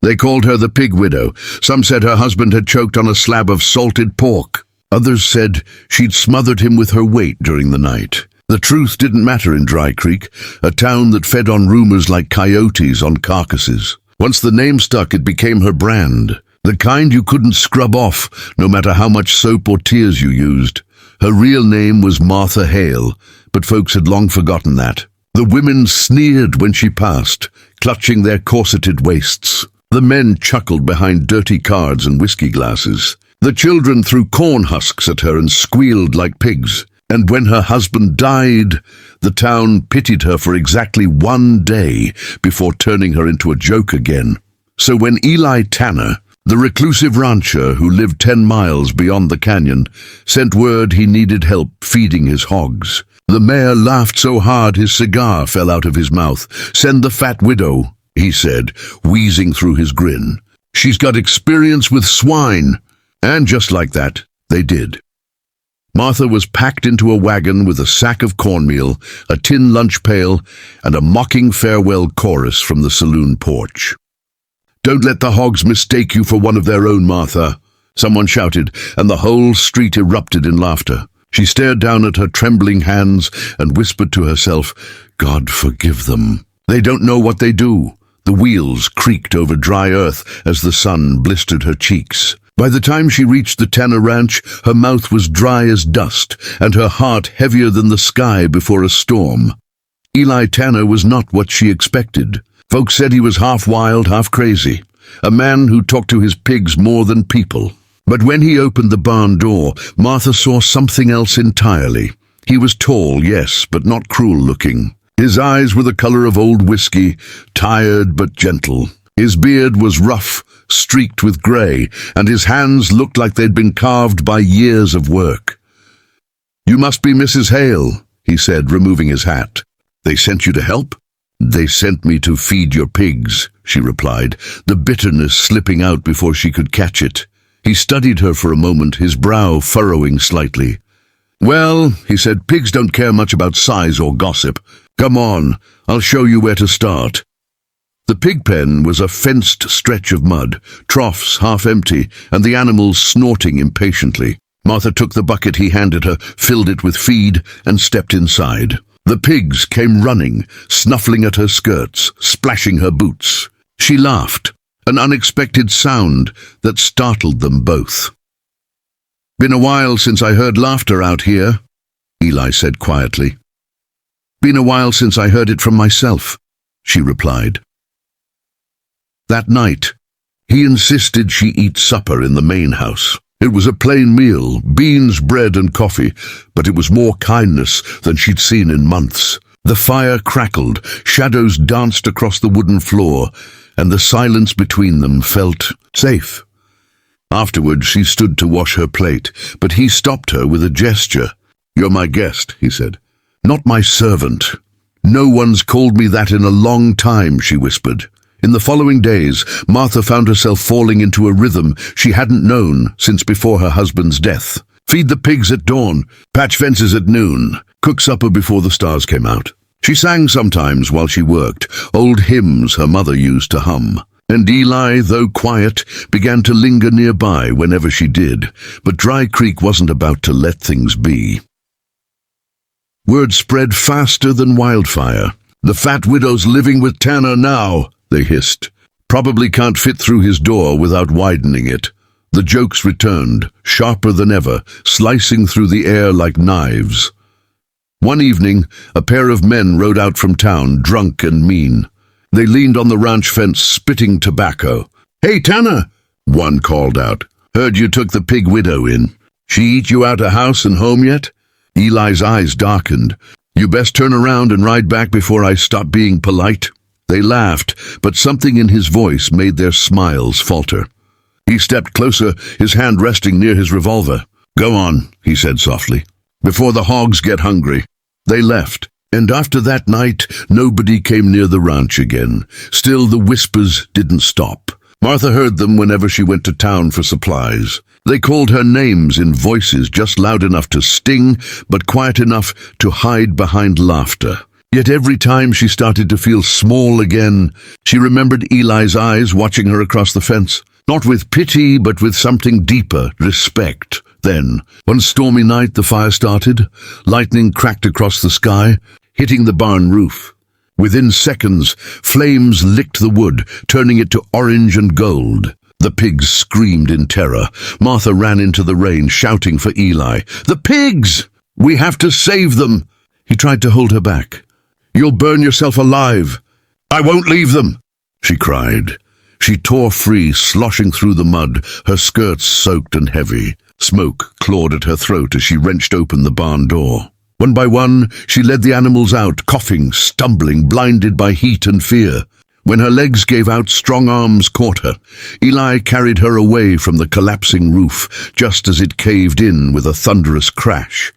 They called her the pig widow. Some said her husband had choked on a slab of salted pork. Others said she'd smothered him with her weight during the night. The truth didn't matter in Dry Creek, a town that fed on rumors like coyotes on carcasses. Once the name stuck, it became her brand. The kind you couldn't scrub off, no matter how much soap or tears you used. Her real name was Martha Hale, but folks had long forgotten that. The women sneered when she passed, clutching their corseted waists. The men chuckled behind dirty cards and whiskey glasses. The children threw corn husks at her and squealed like pigs. And when her husband died, the town pitied her for exactly 1 day before turning her into a joke again. So when Eli Tanner, the reclusive rancher who lived 10 miles beyond the canyon, sent word he needed help feeding his hogs, the mayor laughed so hard his cigar fell out of his mouth. "Send the fat widow," he said, wheezing through his grin. "She's got experience with swine." And just like that, they did. Martha was packed into a wagon with a sack of cornmeal, a tin lunch pail, and a mocking farewell chorus from the saloon porch. "Don't let the hogs mistake you for one of their own, Martha," someone shouted, and the whole street erupted in laughter. She stared down at her trembling hands and whispered to herself, "God forgive them. They don't know what they do." The wheels creaked over dry earth as the sun blistered her cheeks. By the time she reached the Tanner ranch, her mouth was dry as dust, and her heart heavier than the sky before a storm. Eli Tanner was not what she expected. Folks said he was half wild, half crazy, a man who talked to his pigs more than people. But when he opened the barn door, Martha saw something else entirely. He was tall, yes, but not cruel-looking. His eyes were the color of old whiskey, tired but gentle. His beard was rough, streaked with gray, and his hands looked like they'd been carved by years of work. "You must be Mrs. Hale," he said, removing his hat. "They sent you to help?" "They sent me to feed your pigs," she replied, the bitterness slipping out before she could catch it. He studied her for a moment, his brow furrowing slightly. "Well," he said, "pigs don't care much about size or gossip. Come on, I'll show you where to start." The pig pen was a fenced stretch of mud, troughs half empty, and the animals snorting impatiently. Martha took the bucket he handed her, filled it with feed, and stepped inside. The pigs came running, snuffling at her skirts, splashing her boots. She laughed, an unexpected sound that startled them both. "Been a while since I heard laughter out here," Eli said quietly. "Been a while since I heard it from myself," she replied. That night, he insisted she eat supper in the main house. It was a plain meal, beans, bread, and coffee, but it was more kindness than she'd seen in months. The fire crackled, shadows danced across the wooden floor, and the silence between them felt safe. Afterward, she stood to wash her plate, but he stopped her with a gesture. "You're my guest," he said. "Not my servant." "No one's called me that in a long time," she whispered. In the following days, Martha found herself falling into a rhythm she hadn't known since before her husband's death. Feed the pigs at dawn, patch fences at noon, cook supper before the stars came out. She sang sometimes while she worked, old hymns her mother used to hum. And Eli, though quiet, began to linger nearby whenever she did, but Dry Creek wasn't about to let things be. Word spread faster than wildfire. "The fat widow's living with Tanner now," they hissed. "Probably can't fit through his door without widening it." The jokes returned, sharper than ever, slicing through the air like knives. One evening, a pair of men rode out from town, drunk and mean. They leaned on the ranch fence, spitting tobacco. "Hey, Tanner," one called out. "Heard you took the pig widow in. She eat you out of house and home yet?" Eli's eyes darkened. "You best turn around and ride back before I stop being polite." They laughed, but something in his voice made their smiles falter. He stepped closer, his hand resting near his revolver. "Go on," he said softly, "before the hogs get hungry." They left, and after that night, nobody came near the ranch again. Still, the whispers didn't stop. Martha heard them whenever she went to town for supplies. They called her names in voices just loud enough to sting, but quiet enough to hide behind laughter. Yet every time she started to feel small again, she remembered Eli's eyes watching her across the fence, not with pity but with something deeper, respect. Then, one stormy night, the fire started. Lightning cracked across the sky, hitting the barn roof. Within seconds, flames licked the wood, turning it to orange and gold. The pigs screamed in terror. Martha ran into the rain, shouting for Eli. "The pigs! We have to save them!" He tried to hold her back. "You'll burn yourself alive." "I won't leave them," she cried. She tore free, sloshing through the mud, her skirts soaked and heavy. Smoke clawed at her throat as she wrenched open the barn door. One by one, she led the animals out, coughing, stumbling, blinded by heat and fear. When her legs gave out, strong arms caught her. Eli carried her away from the collapsing roof, just as it caved in with a thunderous crash.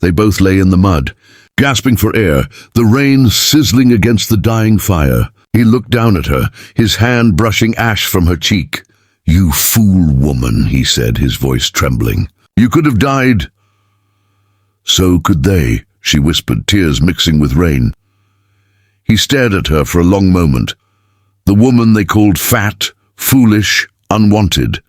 They both lay in the mud, gasping for air, the rain sizzling against the dying fire. He looked down at her, his hand brushing ash from her cheek. "You fool woman," he said, his voice trembling. "You could have died." "So could they," she whispered, tears mixing with rain. He stared at her for a long moment. The woman they called fat, foolish, unwanted.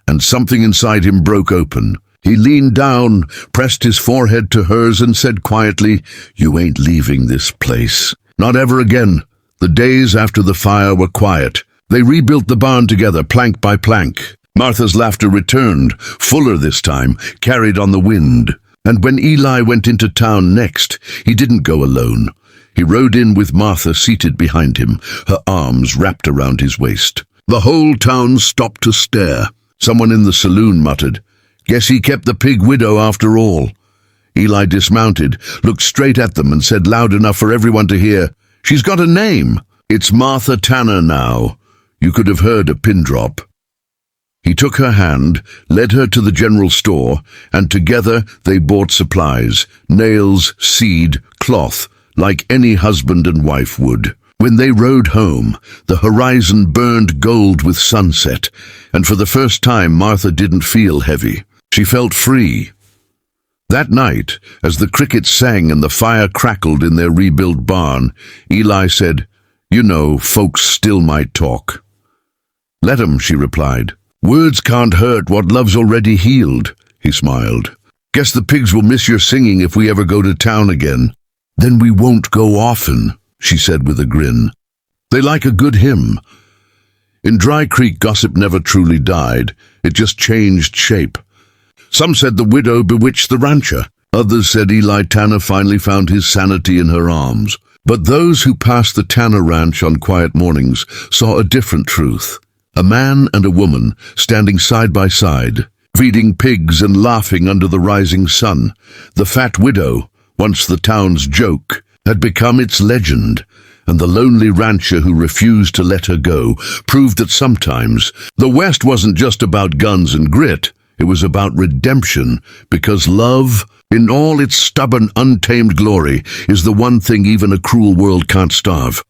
And something inside him broke open. He leaned down, pressed his forehead to hers and said quietly, "You ain't leaving this place. Not ever again." The days after the fire were quiet. They rebuilt the barn together, plank by plank. Martha's laughter returned, fuller this time, carried on the wind. And when Eli went into town next, he didn't go alone. He rode in with Martha seated behind him, her arms wrapped around his waist. The whole town stopped to stare. Someone in the saloon muttered, "Guess he kept the pig widow after all." Eli dismounted, looked straight at them and said loud enough for everyone to hear, "She's got a name. It's Martha Tanner now." You could have heard a pin drop. He took her hand, led her to the general store, and together they bought supplies, nails, seed, cloth, like any husband and wife would. When they rode home, the horizon burned gold with sunset, and for the first time Martha didn't feel heavy. She felt free. That night, as the crickets sang and the fire crackled in their rebuilt barn, Eli said, "You know, folks still might talk." "Let 'em," she replied. "Words can't hurt what love's already healed," he smiled. "Guess the pigs will miss your singing if we ever go to town again." "Then we won't go often," she said with a grin. "They like a good hymn." In Dry Creek, gossip never truly died. It just changed shape. Some said the widow bewitched the rancher. Others said Eli Tanner finally found his sanity in her arms. But those who passed the Tanner ranch on quiet mornings saw a different truth. A man and a woman standing side by side, feeding pigs and laughing under the rising sun. The fat widow, once the town's joke, had become its legend, and the lonely rancher who refused to let her go proved that sometimes the West wasn't just about guns and grit, it was about redemption, because love, in all its stubborn, untamed glory, is the one thing even a cruel world can't starve.